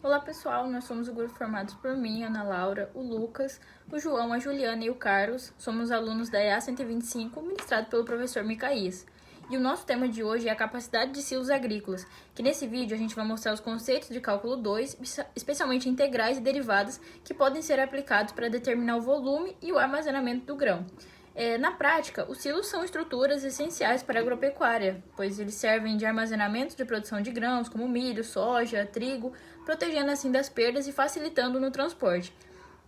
Olá pessoal, nós somos o grupo formado por mim, Ana Laura, o Lucas, o João, a Juliana e o Carlos. Somos alunos da EA 125, ministrado pelo professor Micaías. E o nosso tema de hoje é a capacidade de silos agrícolas, que nesse vídeo a gente vai mostrar os conceitos de cálculo 2, especialmente integrais e derivadas, que podem ser aplicados para determinar o volume e o armazenamento do grão. Na prática, os silos são estruturas essenciais para a agropecuária, pois eles servem de armazenamento de produção de grãos, como milho, soja, trigo, protegendo assim das perdas e facilitando no transporte.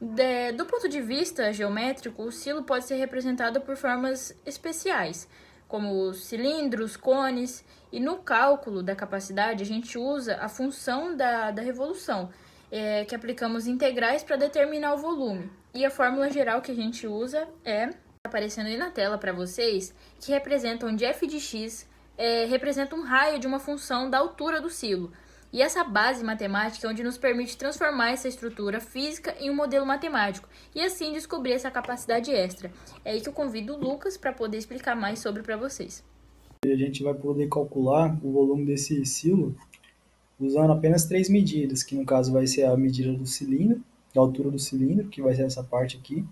Do ponto de vista geométrico, o silo pode ser representado por formas especiais, como cilindros, cones, e no cálculo da capacidade a gente usa a função da revolução, que aplicamos integrais para determinar o volume. E a fórmula geral que a gente usa é aparecendo aí na tela para vocês, que representa onde f de x representa um raio de uma função da altura do silo. E essa base matemática é onde nos permite transformar essa estrutura física em um modelo matemático e assim descobrir essa capacidade extra. É aí que eu convido o Lucas para poder explicar mais sobre para vocês. A gente vai poder calcular o volume desse silo usando apenas três medidas, que no caso vai ser a medida do cilindro, da altura do cilindro, que vai ser essa parte aqui.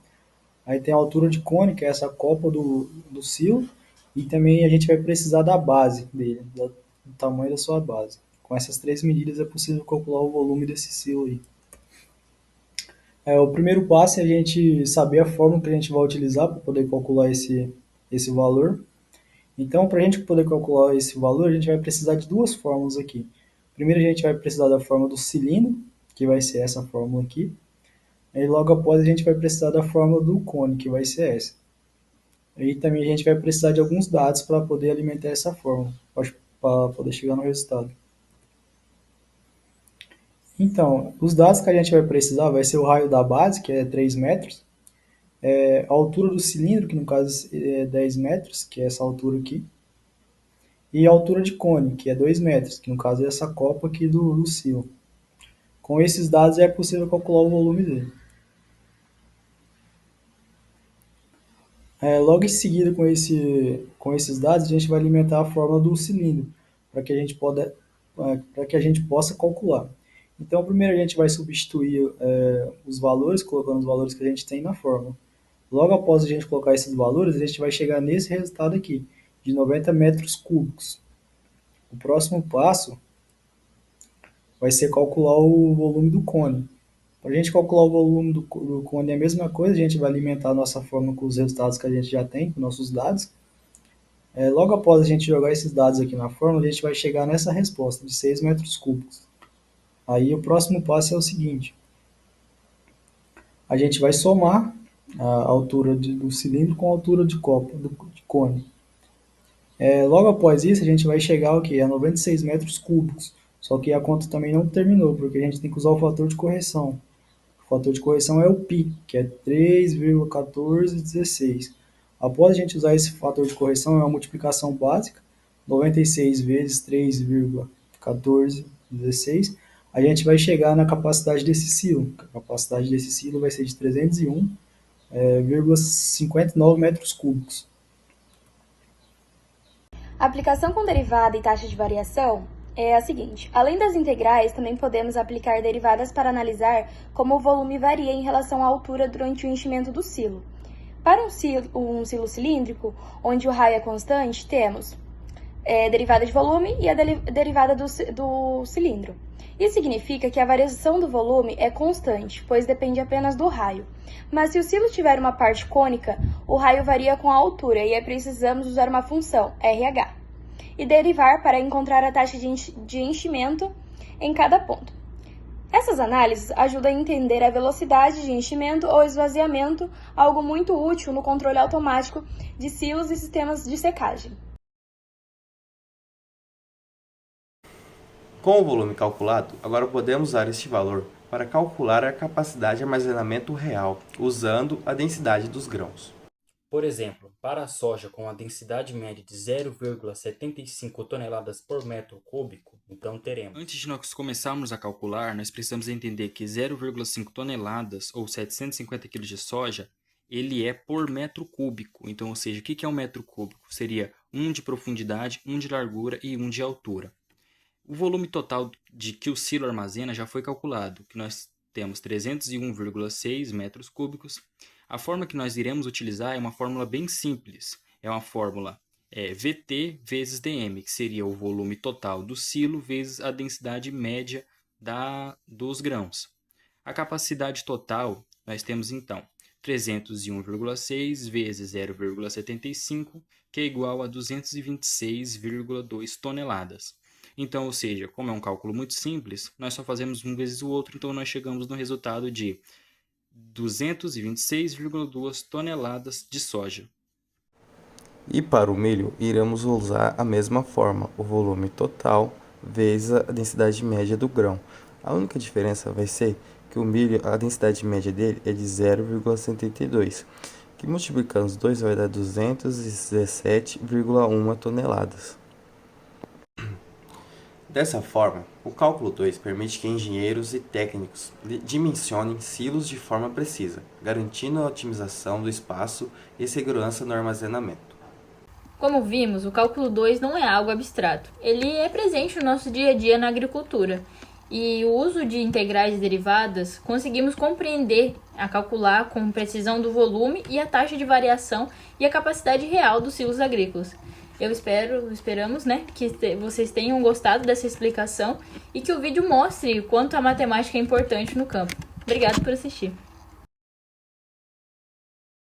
Aí tem a altura de cone, que é essa copa do silo, e também a gente vai precisar da base dele, do tamanho da sua base. Com essas três medidas é possível calcular o volume desse silo aí. O primeiro passo é a gente saber a fórmula que a gente vai utilizar para poder calcular esse valor. Então, para a gente poder calcular esse valor, a gente vai precisar de duas fórmulas aqui. Primeiro, a gente vai precisar da fórmula do cilindro, que vai ser essa fórmula aqui. Aí, logo após, a gente vai precisar da fórmula do cone, que vai ser essa. Aí também a gente vai precisar de alguns dados para poder alimentar essa fórmula, para poder chegar no resultado. Então, os dados que a gente vai precisar vai ser o raio da base, que é 3 metros, a altura do cilindro, que no caso é 10 metros, que é essa altura aqui, e a altura de cone, que é 2 metros, que no caso é essa copa aqui do silo. Com esses dados é possível calcular o volume dele. Logo em seguida, com esses dados, a gente vai alimentar a fórmula do cilindro, para que a gente possa calcular. Então, primeiro a gente vai substituir os valores, colocando os valores que a gente tem na fórmula. Logo após a gente colocar esses valores, a gente vai chegar nesse resultado aqui, de 90 metros cúbicos. O próximo passo vai ser calcular o volume do cone. Para a gente calcular o volume do cone é a mesma coisa, a gente vai alimentar a nossa fórmula com os resultados que a gente já tem, com nossos dados. Logo após a gente jogar esses dados aqui na fórmula, a gente vai chegar nessa resposta de 6 metros cúbicos. Aí o próximo passo é o seguinte, a gente vai somar a altura do cilindro com a altura de copa, de cone. Logo após isso, a gente vai chegar ao que? A 96 metros cúbicos. Só que a conta também não terminou, porque a gente tem que usar o fator de correção. O fator de correção é o π, que é 3,1416. Após a gente usar esse fator de correção, é uma multiplicação básica, 96 vezes 3,1416, a gente vai chegar na capacidade desse silo. A capacidade desse silo vai ser de 301,59 metros cúbicos. A aplicação com derivada e taxa de variação é a seguinte: além das integrais, também podemos aplicar derivadas para analisar como o volume varia em relação à altura durante o enchimento do silo. Para um silo cilíndrico, onde o raio é constante, temos derivada de volume e a derivada do cilindro. Isso significa que a variação do volume é constante, pois depende apenas do raio. Mas se o silo tiver uma parte cônica, o raio varia com a altura e aí precisamos usar uma função, RH, e derivar para encontrar a taxa de enchimento em cada ponto. Essas análises ajudam a entender a velocidade de enchimento ou esvaziamento, algo muito útil no controle automático de silos e sistemas de secagem. Com o volume calculado, agora podemos usar este valor para calcular a capacidade de armazenamento real, usando a densidade dos grãos. Por exemplo, para a soja com a densidade média de 0,75 toneladas por metro cúbico, então teremos... Antes de nós começarmos a calcular, nós precisamos entender que 0,5 toneladas ou 750 kg de soja, ele é por metro cúbico. Então, ou seja, o que é um metro cúbico? Seria 1 de profundidade, 1 de largura e 1 de altura. O volume total de que o silo armazena já foi calculado, que nós temos 301,6 metros cúbicos. A fórmula que nós iremos utilizar é uma fórmula bem simples. É uma fórmula VT vezes dm, que seria o volume total do silo vezes a densidade média dos grãos. A capacidade total, nós temos então 301,6 vezes 0,75, que é igual a 226,2 toneladas. Então, ou seja, como é um cálculo muito simples, nós só fazemos um vezes o outro, então nós chegamos no resultado de 226,2 toneladas de soja. E para o milho, iremos usar a mesma forma, o volume total vezes a densidade média do grão. A única diferença vai ser que o milho, a densidade média dele é de 0,72, que multiplicando os dois vai dar 217,1 toneladas. Dessa forma, o cálculo 2 permite que engenheiros e técnicos dimensionem silos de forma precisa, garantindo a otimização do espaço e segurança no armazenamento. Como vimos, o cálculo 2 não é algo abstrato. Ele é presente no nosso dia a dia na agricultura. E o uso de integrais e derivadas, conseguimos compreender a calcular com precisão do volume e a taxa de variação e a capacidade real dos silos agrícolas. Esperamos, que vocês tenham gostado dessa explicação e que o vídeo mostre o quanto a matemática é importante no campo. Obrigado por assistir.